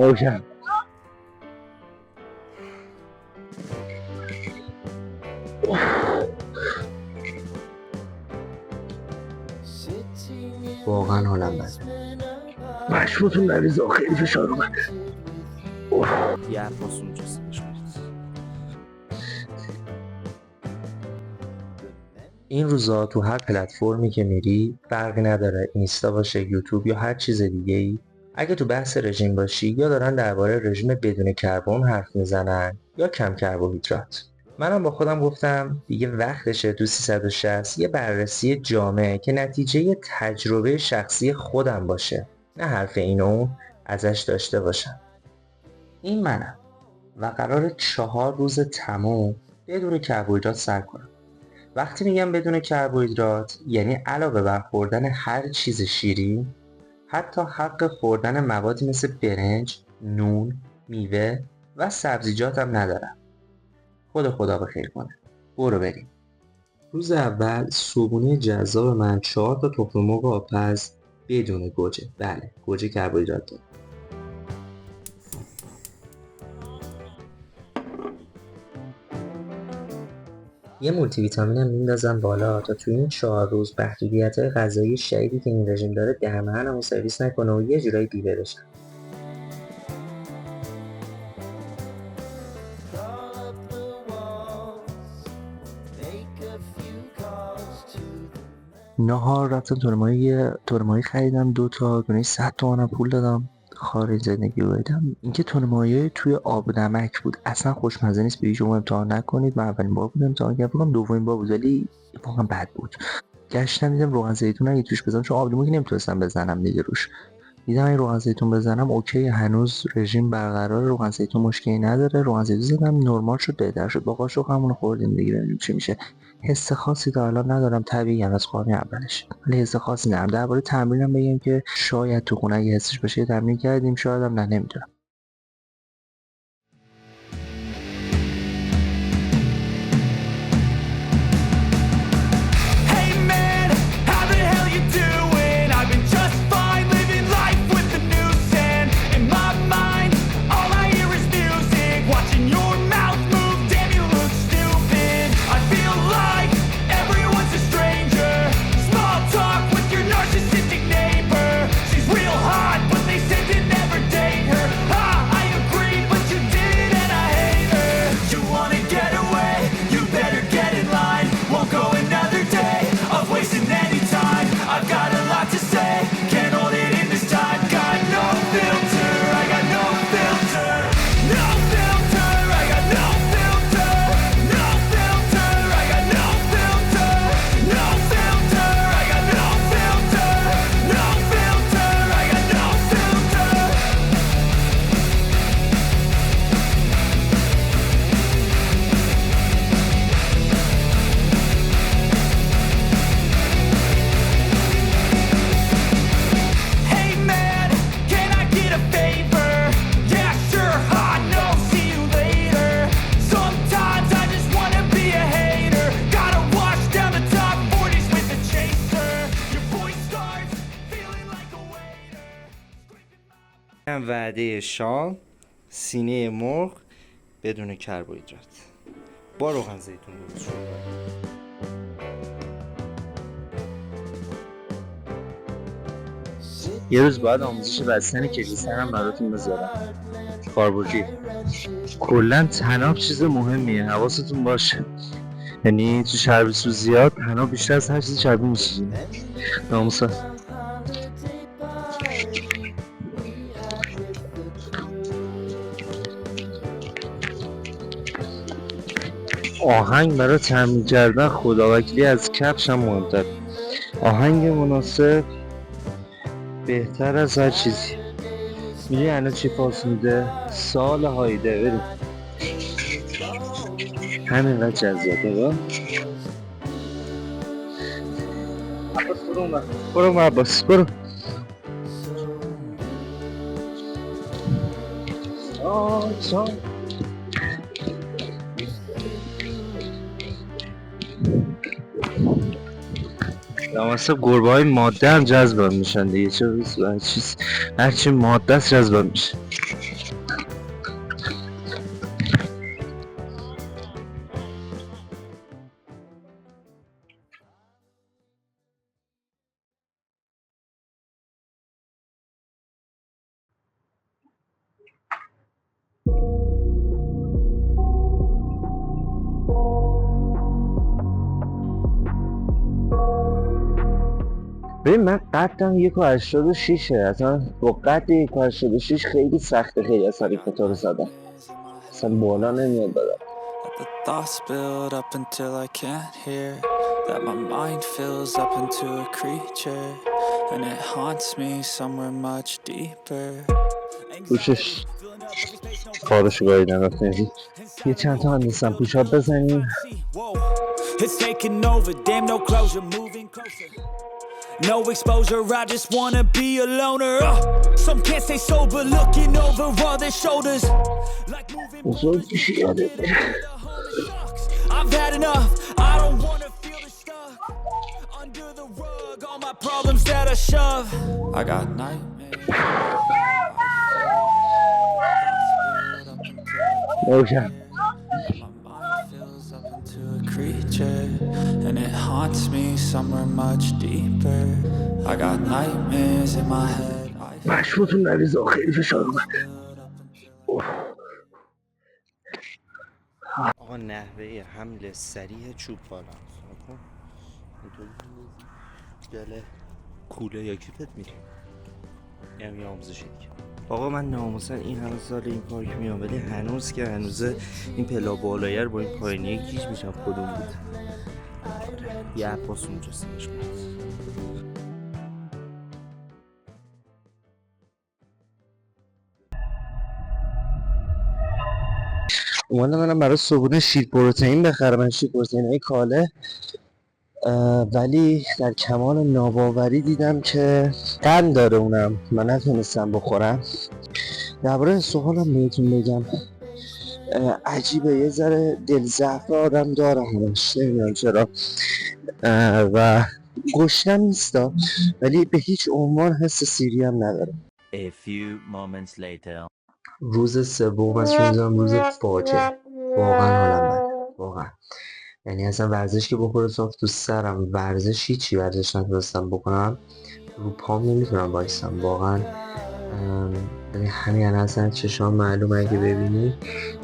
روشن. واقعا حالم بده. مشروطون نریزا خیلی فشار اومده. یه عباس اونجا سنش بود. این روزا تو هر پلتفرمی که میری فرقی نداره، اینستا باشه، یوتیوب یا هر چیز دیگه ای، اگه تو بحث رژیم باشی یا دارن درباره رژیم بدون کربن حرف میزنن یا کم کربوهیدرات. منم با خودم گفتم دیگه وقتشه تو 360 یه بررسی جامع که نتیجه تجربه شخصی خودم باشه، نه حرف این و اون ازش داشته باشم. این منم و قرار 4 روز تموم بدون کربوهیدرات سر کنم. وقتی میگم بدون کربوهیدرات یعنی علاوه بر خوردن هر چیز شیرین، حتی حق خوردن موادی مثل برنج، نون، میوه و سبزیجات هم ندارم. خدا بخیر کنه. برو بریم. روز اول صبحونه جذاب من 4 تا تخم مرغ آبپز بدون گوجه. بله، گوجه کربوهیدرات داره. یه مولتی ویتامین هم میندازم بالا تا تو این 4 روز محدودیت‌های غذایی شدیدی که این رژیم داره دهنمو سرویس نکنه و یه جورایی دیده بشم. نهار رفتم تورمایی خریدم 2 تا دونه 100 تومنم پول دادم خارج زندگی رو بدم. اینکه تورمایی توی آب نمک بود، اصلا خوشمزه نیست. به هیچ عنوان امتحان نکنید. من اولین بار بود امتحان کردم، دومین بار بود ولی واقعا بد بود. گشتم دیدم روغن زیتون اگه توش بزنم، چون آب لیمو که نمیتونستم بزنم دیگه روش، دیدم این روغن زیتون بزنم اوکی، هنوز رژیم برقرار، روغن زیتون مشکلی نداره. روغن زیتون زدم نرمال شد، بهتر شد. با قاشق همون خوردیم دیگه، ببینیم چی میشه. حس خاصی تا الان ندارم، طبیعی هم از قرن اولش، ولی حس خاصی ندارم. درباره تمرینم بگم که شاید تو خونه اگه حسش باشه تمرین کردیم، شاید هم نه، نمیدونم. وعده شام سینه مرغ بدون کربوهیدرات با روغن زیتون درست شده. یه روز بعد آموزش بستن کلیسر هم براتون بذارم. کاربردی کلا طناب چیز مهمیه، حواستون باشه. یعنی تو چربی زیاد طناب بیشتر از هر چیز چربی میشید. ناموسا آهنگ برای تمرین کردن خداوکیلی از کفش هم مهمتر. آهنگ مناسب بهتر از هر چیزی. میدونی الان چی پاس میده؟ سال هایده. بریم همینقدر جذابه. با عباس برو عباس برو. لامصب گربه های ماده هم جذب میشن دیگه، چه هرچی ماده است جذب میشه. ببین من قدم 1.86 اصلا با قد 1.86 خیلی سخته خیلی از حرکتا رو زدن اصلا بالا نمیاد بدن. Let the thoughts build up until I can't hear. That my mind fills up into a creature, and it haunts me somewhere much deeper. پوشش کارشو گاهیدن رفتیم یه چند تا هم نیستم پوشاب بزنیم. It's taking over, damn no closure, moving closer. No exposure, I just wanna be a loner. Some can't stay sober, looking over all their shoulders. Like moving بزرگ پیشی یاده I've had enough, I don't wanna feel the stuff under the rug, all my problems that I shove. I got nightmares. اوکم My mind fills up into a creature, and it haunts me somewhere much deeper. I got nightmares in my head. I مشروطون نریزا خیلی فشار اومد. آقا نحوه حمل سریع چوب بالا اینطوری جله کوله یا کیفت میری یعنی آموزشی دیگه. آقا من ناموسن این همه سال این پارک میام ولی هنوز که هنوزه این پلا بالایر با این پایینیه گیج میشم کدوم بود. یه عباس اونجا سنش بود. اومدم منم برای صبحونه شیر پروتئین بخرم. من شیر پروتئین های کاله ولی در کمال ناباوری دیدم که قند داره اونم من نتونستم بخورم. درباره سوالم بهتون بگم عجیبه یه ذره دل ضعف آدم داره همش نمیدونم چرا و گشنم نیستا ولی به هیچ عنوان حس سیری هم نداره. A few moments later. روز سوم از میذارم روز فاجعه. واقعا حالم بده واقعا. یعنی اصلا ورزش که بخوره صاف تو سرم ورزش هیچی ورزش نتونستم بکنم. رو پام نمیتونم بایستم واقعا. یعنی همین اصلا چشام معلومه اگه ببینی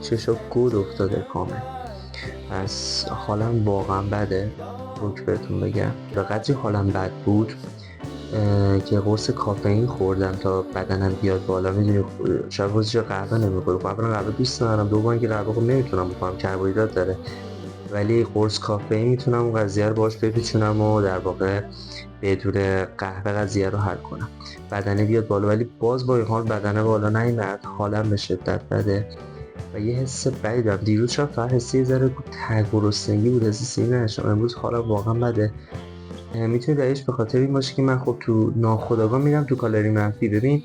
چشام گود افتاده کامل. از حالم واقعا بده روک بهتون بگم. به قدری حالم بد بود که قرص کافئین خوردم تا بدنم بیاد بالا. میدونی شاید روزی قهوه نمیخورم. قهوه دوست ندارم. دوم که قهوه خب نمیتونم بخورم کربوهیدرات داره ولی قرص کافئین میتونم اون قضیه رو باهاش بپیچونم و در واقع بدون قهوه قضیه رو حل کنم بدنه بیاد بالا. ولی باز با این حال بدنه بالا نیامد. حالم به شدت بده و یه حس بدی دارم. دیروز شاید فقط حسی یه ذره گرسنگی بود حسی سیری نداشتم. امروز حالم واقعا بده. میتونه دلیلش به خاطر این باشه که من خب تو ناخودآگاه میرم تو کالری منفی. ببین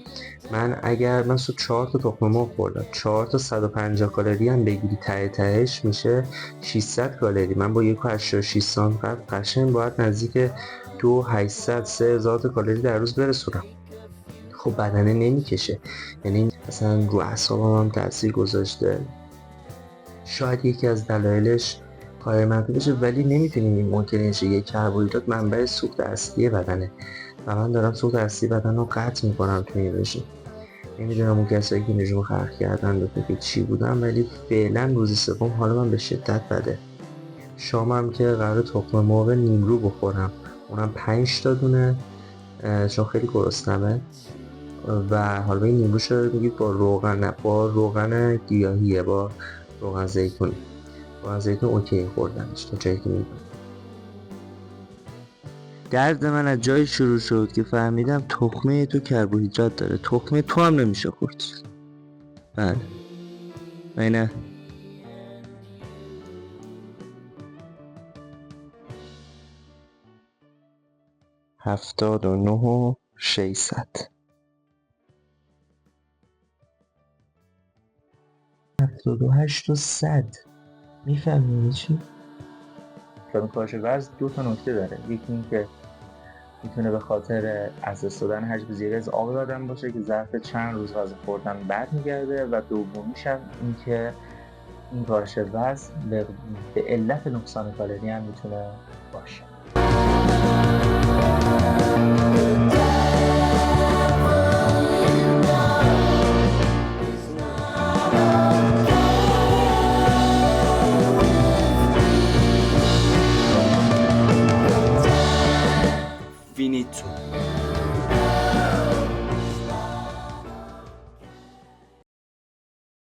من صبح 4 تا تخم مرغ خوردم 4 تا 150 کالری هم بگیری تهش میشه 600 کالری. من با 1.86 سانت قد قشنگ باید نزدیک 2800 3000 کالری در روز برسونم. خب بدنه نمیکشه. یعنی مثلا رو اعصابم هم تاثیر گذاشته. شاید یکی از دلایلش کالری منفی بشه ولی نمیتونیم این ممکنه شه. یک کربوهیدرات منبع سوخت اصلی بدنه و من دارم سوخت اصلی بدن رو قطع میکنم توی این رژیم. نمیدونم اون کسایی که رژیم خلق کردن به فکر چی بودن ولی فعلا روز سوم حالا من به شدت بده. شامم که قرار تخم مرغ نیمرو بخورم اونم 5 تا دونه چون خیلی گرسنمه و حالا این نیمروش رو میگید با روغن گیاهیه با روغن زیتون. روغن زیتون اوکی خوردنش تا جایی که میدونم. درد من از جایی شروع شد که فهمیدم تخمه تو کربوهیدرات داره. تخمه تو هم نمیشه خورد. بله اینه 79,600 78,100 میفهمی چی؟ کاهش وزن 2 تا نکته داره. یکی این که میتونه به خاطر از دست دادن حجم زیادی از آب بدن باشه که ظرف چند روز غذا خوردن برمیگرده و دومیش هم این که این کاهش وزن به علت نقصان کالری هم میتونه باشه.